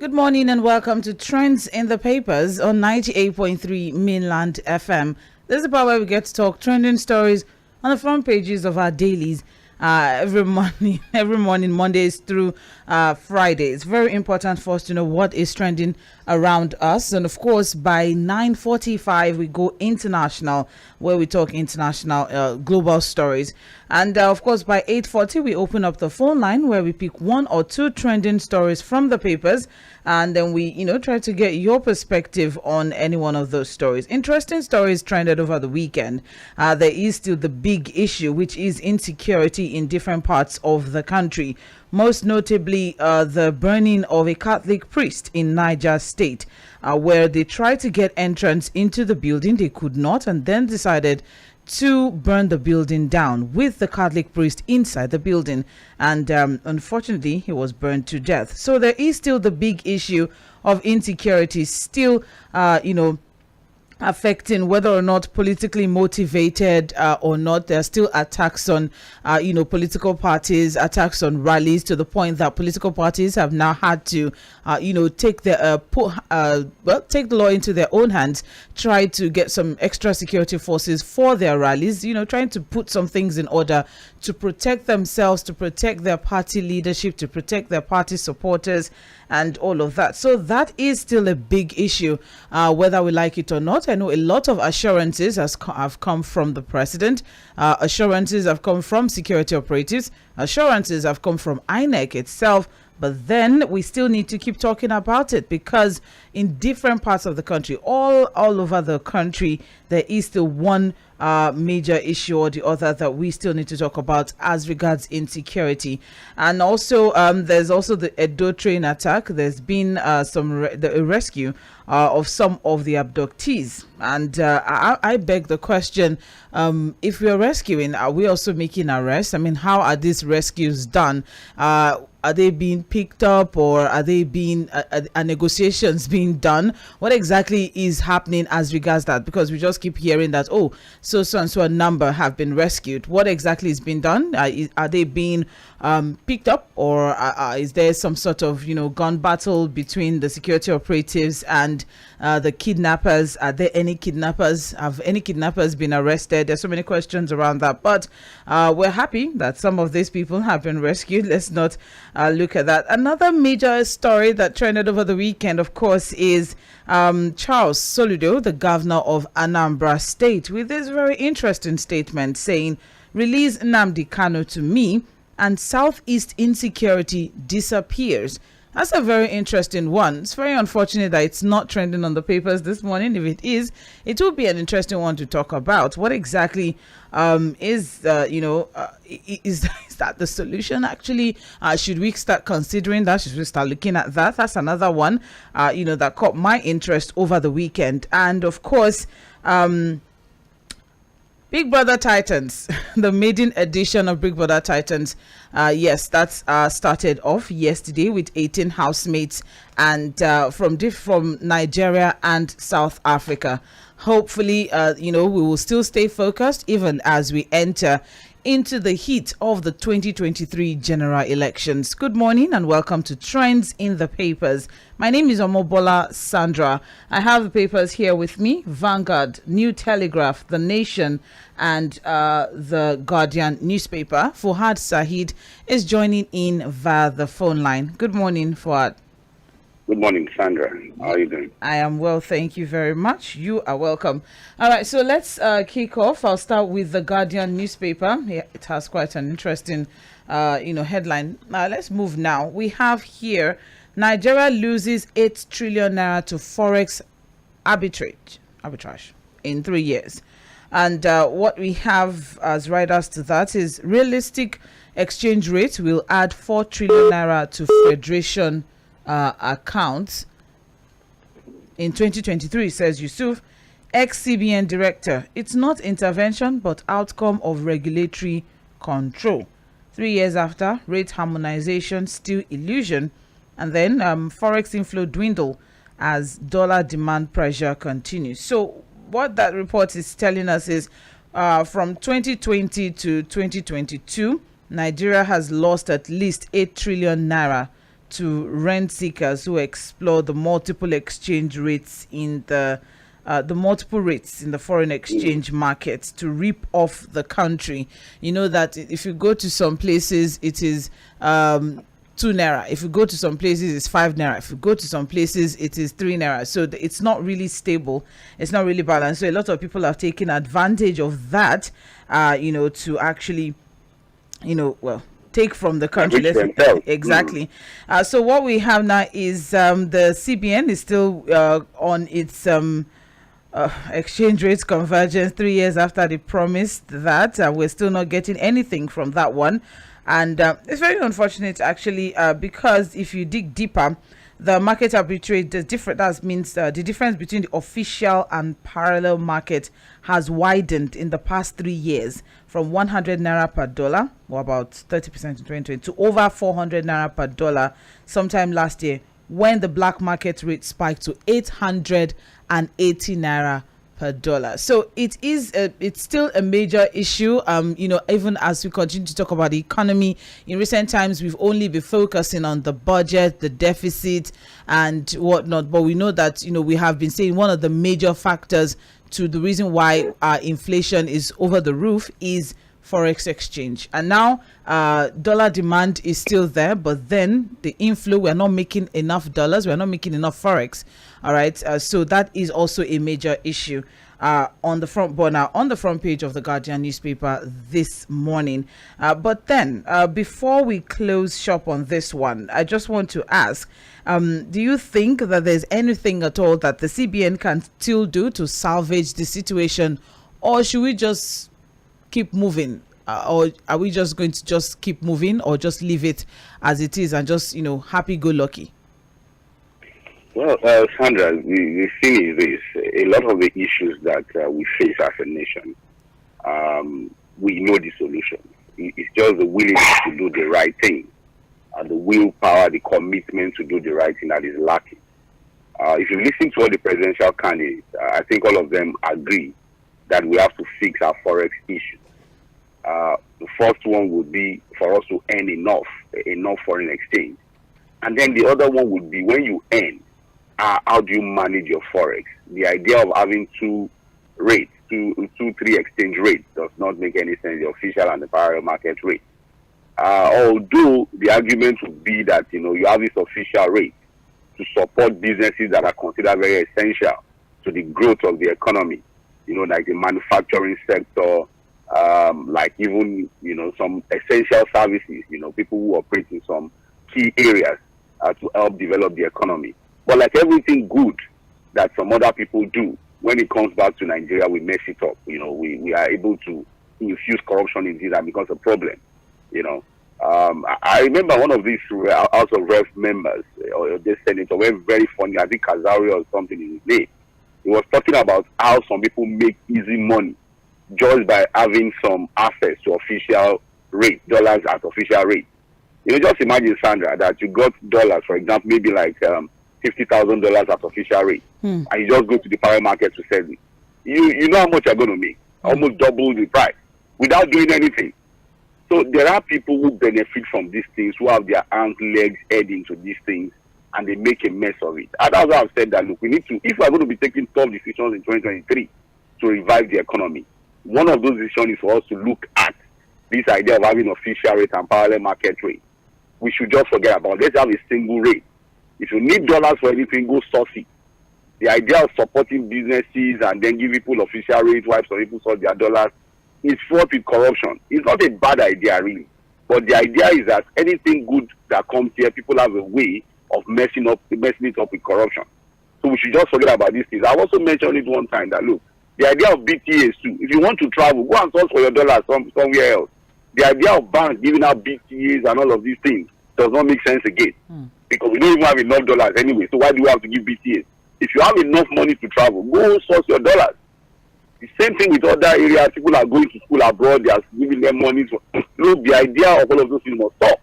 Good morning and welcome to Trends in the Papers on 98.3 Mainland FM. This is the part where we get to talk trending stories on the front pages of our dailies every morning, Mondays through Friday. It's very important for us to know what is trending around us. And of course, by 9:45, we go international, where we talk international global stories. And of course, by 8:40, we open up the phone line where we pick one or two trending stories from the papers. And then we, try to get your perspective on any one of those stories. Interesting stories trended over the weekend. There is still the big issue, which is insecurity in different parts of the country. Most notably, the burning of a Catholic priest in Niger State, where they tried to get entrance into the building. They could not, and then decided to burn the building down with the Catholic priest inside the building. And unfortunately, he was burned to death. So there is still the big issue of insecurity still, affecting whether or not politically motivated or not. There are still attacks on, political parties, attacks on rallies, to the point that political parties have now had to, take the law into their own hands, try to get some extra security forces for their rallies, trying to put some things in order to protect themselves, to protect their party leadership, to protect their party supporters, and all of that. So that is still a big issue, whether we like it or not. I know a lot of assurances have come from the president. Assurances have come from security operatives. Assurances have come from INEC itself. But then we still need to keep talking about it, because in different parts of the country, all over the country, there is still one major issue or the other that we still need to talk about as regards insecurity. And also, there's also the Edo train attack. There's been the rescue of some of the abductees. And I beg the question, if we're rescuing, are we also making arrests? I mean, how are these rescues done? Are they being picked up, or are they being are negotiations being done? What exactly is happening as regards that? Because we just keep hearing that, so and so a number have been rescued. What exactly is being done? Are they being picked up, or is there some sort of gun battle between the security operatives and the kidnappers? Are there any kidnappers? Have any kidnappers been arrested? There's so many questions around that, but we're happy that some of these people have been rescued. Let's not look at that. Another major story that trended over the weekend, of course, is Charles Soludo, the governor of Anambra State, with this very interesting statement saying, "Release Nnamdi Kanu to me and Southeast insecurity disappears." That's a very interesting one. It's very unfortunate that it's not trending on the papers this morning. If it is, it will be an interesting one to talk about. What exactly is that the solution? Actually, should we start considering that? Should we start looking at that? That's another one, that caught my interest over the weekend. And of course, Big Brother Titans, the maiden edition of Big Brother Titans. Yes, that's started off yesterday with 18 housemates and from Nigeria and South Africa. Hopefully, we will still stay focused even as we enter into the heat of the 2023 general elections. Good morning and welcome to Trends in the Papers. My name is Omobola Sandra. I have the papers here with me: Vanguard, New Telegraph, The Nation, and the Guardian newspaper. Fuad Sahid is joining in via the phone line. Good morning, Fuad. Good morning, Sandra. How are you doing? I am well, thank you very much. You are welcome. All right, so let's kick off. I'll start with the Guardian newspaper. Yeah, it has quite an interesting, headline. Let's move now. We have here, Nigeria loses 8 trillion naira to forex arbitrage in 3 years. And what we have as riders to that is realistic exchange rate will add 4 trillion naira to Federation accounts in 2023, says Yusuf, ex-CBN director. It's not intervention but outcome of regulatory control. 3 years after, rate harmonization still illusion. And then forex inflow dwindle as dollar demand pressure continues. So what that report is telling us is from 2020 to 2022, Nigeria has lost at least 8 trillion naira to rent seekers who explore the multiple exchange rates in the multiple rates in the foreign exchange market to rip off the country. You know that if you go to some places, it is 2 naira. If you go to some places, it's 5 naira. If you go to some places, it is 3 naira. So it's not really stable. It's not really balanced. So a lot of people have taken advantage of that, to actually, take from the country. Exactly. So what we have now is the CBN is still on its exchange rates convergence 3 years after they promised that. We're still not getting anything from that one. And it's very unfortunate, actually, because if you dig deeper, the market arbitrage, the difference between the official and parallel market has widened in the past 3 years from 100 naira per dollar, or about 30% in 2020, to over 400 naira per dollar sometime last year, when the black market rate spiked to 880 naira per dollar. So it's still a major issue. Even as we continue to talk about the economy, in recent times we've only been focusing on the budget, the deficit, and whatnot. But we know that we have been saying one of the major factors to the reason why our inflation is over the roof is forex exchange. And now dollar demand is still there, but then the inflow, we're not making enough dollars, we're not making enough forex. All right, so that is also a major issue on the front page of the Guardian newspaper this morning. But then before we close shop on this one, I just want to ask, do you think that there's anything at all that the CBN can still do to salvage the situation, or should we just keep moving, or are we just going to just keep moving, or just leave it as it is and just happy-go-lucky? Well, Sandra, the thing is this: a lot of the issues that we face as a nation, we know the solution. It's just the willingness to do the right thing, and the willpower, the commitment to do the right thing that is lacking. If you listen to all the presidential candidates, I think all of them agree that we have to fix our forex issues. The first one would be for us to earn enough foreign exchange. And then the other one would be, when you earn, how do you manage your forex? The idea of having two rates, three exchange rates does not make any sense, the official and the parallel market rate. Although the argument would be that, you have this official rate to support businesses that are considered very essential to the growth of the economy, like the manufacturing sector, like even, some essential services, people who operate in some key areas to help develop the economy. But like everything good that some other people do, when it comes back to Nigeria, we mess it up. We are able to infuse corruption in this, and becomes a problem. I remember one of these House of Rep members, or this senator, very, very funny, I think Kazari or something in his name. He was talking about how some people make easy money just by having some access to official rate, dollars at official rate. Just imagine, Sandra, that you got dollars, for example, maybe like $50,000 at official rate, and you just go to the parallel market to sell it. You know how much you're going to make, almost double the price, without doing anything. So there are people who benefit from these things, who have their arms, legs, head into these things, and they make a mess of it. And that's why I've said that, look, we need to, if we're going to be taking tough decisions in 2023 to revive the economy, one of those decisions is for us to look at this idea of having official rate and parallel market rate. We should just forget about it. Let's have a single rate. If you need dollars for anything, go source it. The idea of supporting businesses and then give people official rate while some people source their dollars is fraught with corruption. It's not a bad idea, really. But the idea is that anything good that comes here, people have a way of messing it up with corruption. So we should just forget about these things. I've also mentioned it one time that, look, the idea of BTAs too. If you want to travel, go and source for your dollars somewhere else. The idea of banks giving out BTAs and all of these things does not make sense again. Because we don't even have enough dollars anyway. So why do we have to give BTAs? If you have enough money to travel, go source your dollars. The same thing with other areas. People are going to school abroad. They are giving them money. Look, the idea of all of those things must stop.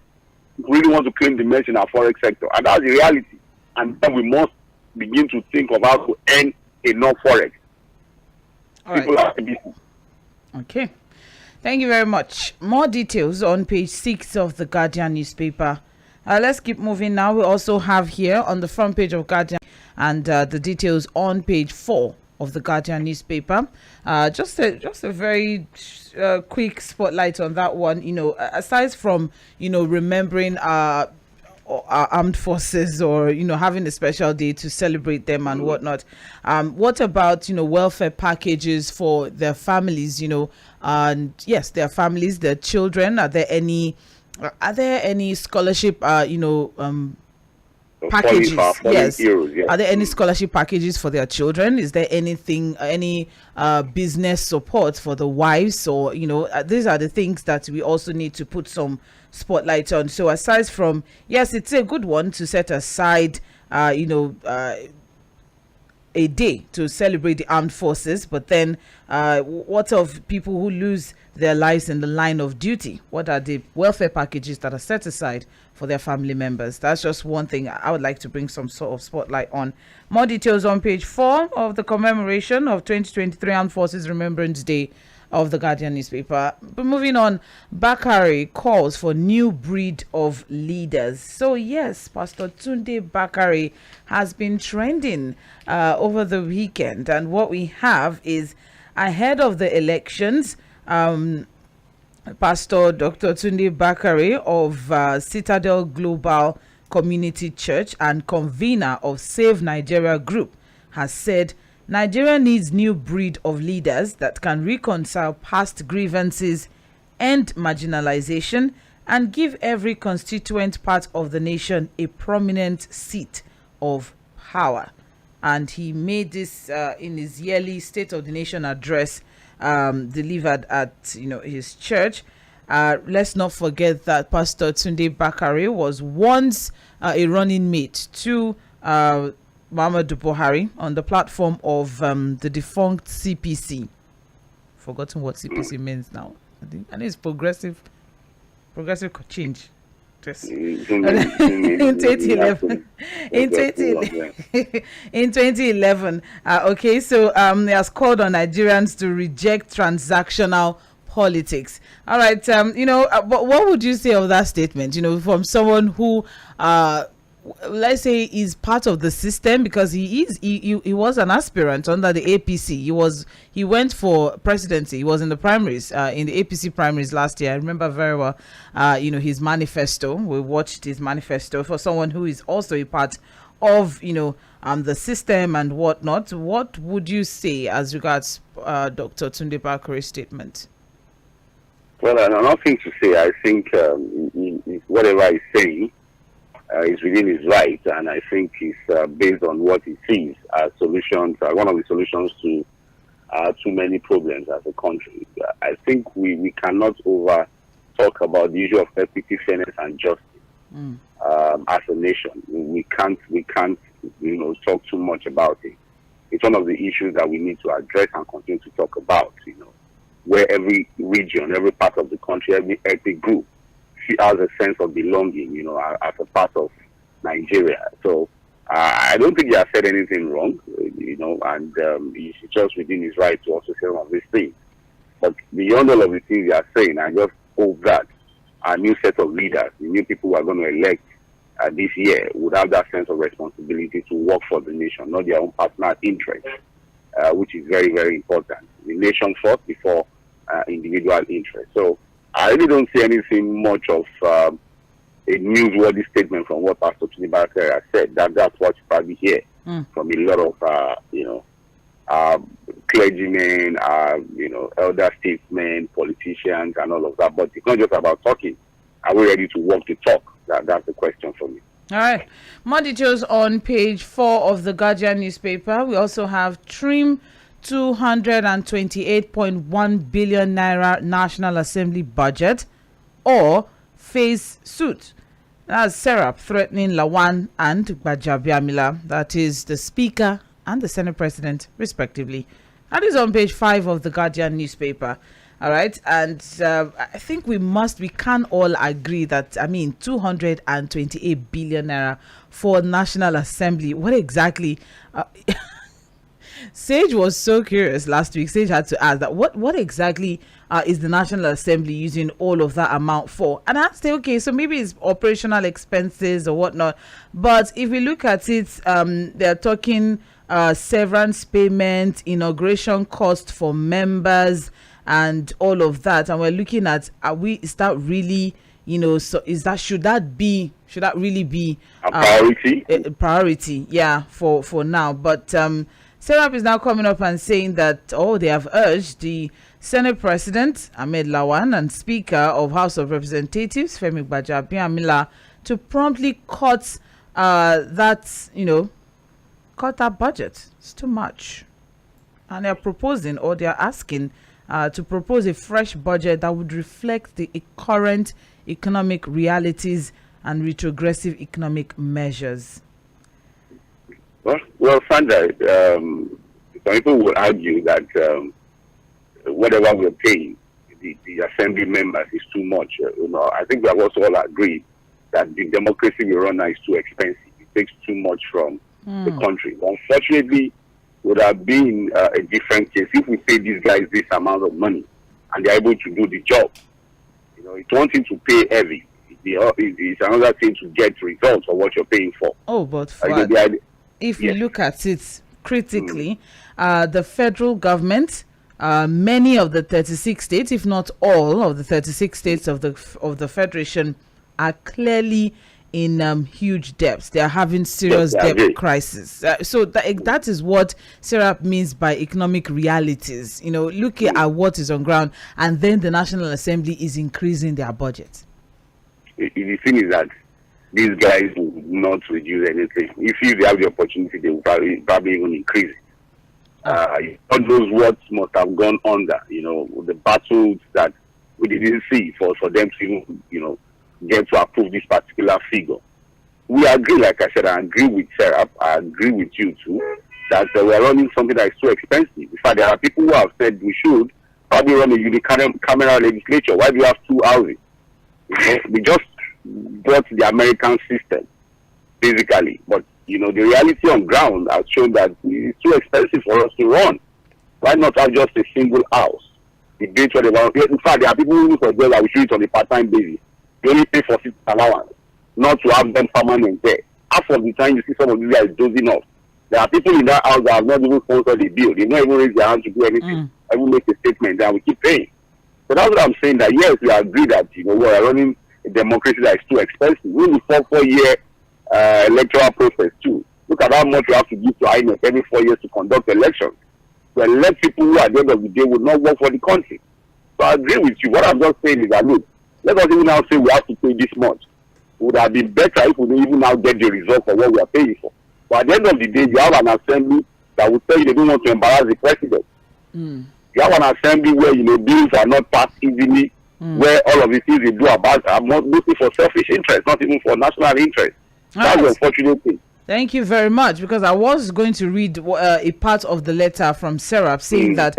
If we really want to claim the measure in our forex sector. And that's the reality. And then we must begin to think of how to earn enough forex. All right. Okay. Thank you very much. More details on page 6 of the Guardian newspaper Let's keep moving now. We also have here on the front page of Guardian and the details on page 4 of the Guardian newspaper. Just a very quick spotlight on that one. Aside from remembering our armed forces, or having a special day to celebrate them and whatnot, what about welfare packages for their families? And yes, their families, their children. Are there any scholarship packages? Yes. Are there any scholarship packages for their children? Is there any business support for the wives? Or these are the things that we also need to put some spotlight on. So aside from, yes, it's a good one to set aside a day to celebrate the armed forces, but then what of people who lose their lives in the line of duty? What are the welfare packages that are set aside for their family members? That's just one thing I would like to bring some sort of spotlight on. More details on page 4 of the commemoration of 2023 Armed Forces Remembrance Day of the Guardian newspaper. But moving on, Bakare calls for new breed of leaders. So yes, Pastor Tunde Bakare has been trending over the weekend, and what we have is, ahead of the elections, Pastor Dr. Tunde Bakare of Citadel Global Community Church and convener of Save Nigeria Group has said Nigeria needs new breed of leaders that can reconcile past grievances, end marginalization, and give every constituent part of the nation a prominent seat of power. And he made this in his yearly State of the Nation address delivered at his church. Let's not forget that Pastor Tunde Bakare was once a running mate to Muhammadu Buhari on the platform of the defunct CPC. Forgotten what CPC means now. I think it's progressive change. Yes. In 2011. In 2011. Okay, so he has called on Nigerians to reject transactional politics. All right, but what would you say of that statement? From someone who let's say is part of the system, because he was an aspirant under the APC. He went for presidency. He was in the primaries, in the APC primaries last year. I remember very well, his manifesto. We watched his manifesto. For someone who is also a part of, the system and whatnot, what would you say as regards Dr. Tunde Bakare's statement? Well, nothing to say. I think whatever he's saying is within his right, and I think it's based on what he sees as solutions. One of the solutions to too many problems as a country. I think we cannot over talk about the issue of equity, fairness, and justice as a nation. We can't talk too much about it. It's one of the issues that we need to address and continue to talk about. Where every region, every part of the country, every ethnic group has a sense of belonging, as a part of Nigeria. So I don't think he has said anything wrong, and he's just within his right to also say some of these things. But beyond all of the things he are saying, I just hope that a new set of leaders, the new people who are going to elect this year, would have that sense of responsibility to work for the nation, not their own personal interests, which is very, very important. The nation first before individual interest. So I really don't see anything much of a newsworthy statement from what Pastor Tunde Bakare has said. That's what you probably hear from a lot of clergymen, elder statesmen, politicians, and all of that. But it's not just about talking. Are we ready to walk the talk? That's the question for me. All right. More details on page 4 of the Guardian newspaper. We also have trim 228.1 billion naira National Assembly budget or face suit. That's Serap threatening Lawan and Gbajabiamila, that is the Speaker and the Senate President, respectively. That is on page 5 of the Guardian newspaper. All right. And I think we can all agree that, 228 billion naira for National Assembly. What exactly? Sage was so curious last week. Sage had to ask that what exactly is the National Assembly using all of that amount for? And I say, okay, so maybe it's operational expenses or whatnot. But if we look at it, they're talking severance payment, inauguration cost for members, and all of that. And we're looking at, is that really, should that really be a priority? A priority, yeah, for now. But Serap is now coming up and saying that they have urged the Senate President Ahmed Lawan and Speaker of House of Representatives Femi Gbajabiamila to promptly cut that budget. It's too much, and they're proposing, or they're asking to propose a fresh budget that would reflect the current economic realities and retrogressive economic measures. Well, Sandra, some people will argue that whatever we're paying the assembly members is too much. I think we have also all agreed that the democracy we run now is too expensive. It takes too much from the country. Unfortunately, would have been a different case if we pay these guys this amount of money and they're able to do the job. It's one thing to pay heavy. It's another thing to get results of what you're paying for. But if you look at it critically, the federal government, many of the 36 states, if not all of the 36 states of the federation, are clearly in huge debts. They are having serious debt crisis. So that is what Serap means by economic realities. Looking at what is on ground, and then the National Assembly is increasing their budget. The thing is that these guys will not reduce anything. If they have the opportunity, they will probably even increase it. God knows what must have gone under, the battles that we didn't see for them to even, get to approve this particular figure. We agree, like I said, I agree with Serap, I agree with you too, that we're running something that is too expensive. In fact, there are people who have said we should probably run a unicameral legislature. Why do you have two houses? We just brought the American system, basically. But, the reality on ground has shown that it's too expensive for us to run. Why not have just a single house? Debate what they want. In fact, there are people who suggest that we should do it on a part-time basis. You only pay for 6 allowance, not to have them permanent there. Half of the time you see some of these guys dozing off. There are people in that house that have not even sponsored the bill. They've not even raised their hand to do anything. I will make a statement and we keep paying. So that's what I'm saying, that yes, we agree that we are running a democracy that is too expensive. We need a 4-year electoral process too. Look at how much you have to give to INEC every 4 years to conduct elections. To elect people who at the end of the day would not work for the country. So I agree with you. What I'm just saying is that, look, let us even now say we have to pay this much. It would have been better if we didn't even now get the result for what we are paying for. But at the end of the day, you have an assembly that will tell you they don't want to embarrass the president. You have an assembly where, bills are not passed easily, where all of the things they do about are mostly for selfish interest, not even for national interest. That's the unfortunate thing. Thank you very much, because I was going to read a part of the letter from Serap saying that,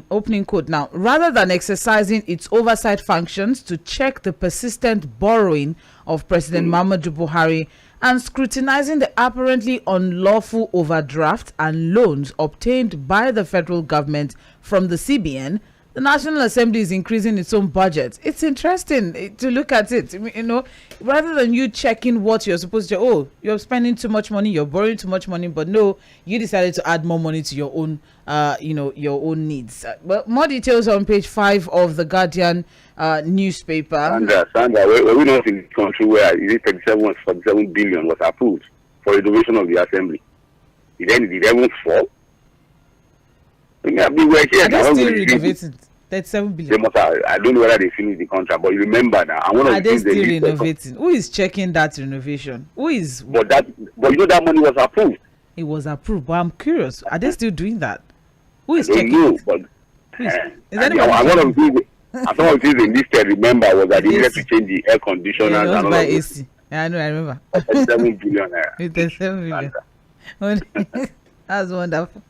opening quote now, rather than exercising its oversight functions to check the persistent borrowing of President Muhammadu Buhari and scrutinizing the apparently unlawful overdraft and loans obtained by the federal government from the CBN, the National Assembly is increasing its own budget. It's interesting to look at it, rather than you checking what you're supposed to, you're spending too much money, you're borrowing too much money, but no, you decided to add more money to your own, your own needs. But more details on page 5 of the Guardian newspaper. Sandra, we're not in this country where 47 billion was approved for renovation of the assembly. Did it ever fall? Are they still renovating? 37 billion. I don't know whether they finished the contract, but you remember now. Are they still renovating? Who is checking that renovation? Who is? But that money was approved. It was approved, but I'm curious. Are they still doing that? Who is checking? I don't know, but one of the things they listed, remember, was that they needed to change the air conditioner and all buy AC. Yeah, I know. I remember. 37 billion. 37 billion. That's wonderful.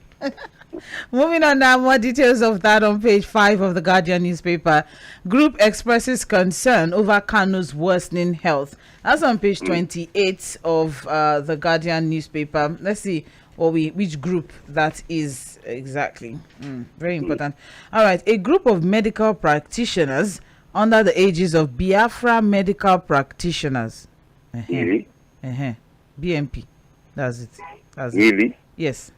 Moving on now, more details of that on page 5 of the Guardian newspaper. Group expresses concern over Kanu's worsening health. That's on page 28 of the Guardian newspaper. Let's see or which group that is exactly. Very important. All right, a group of medical practitioners under the aegis of Biafra Medical Practitioners. Really? BMP. That's it. Really? Yes.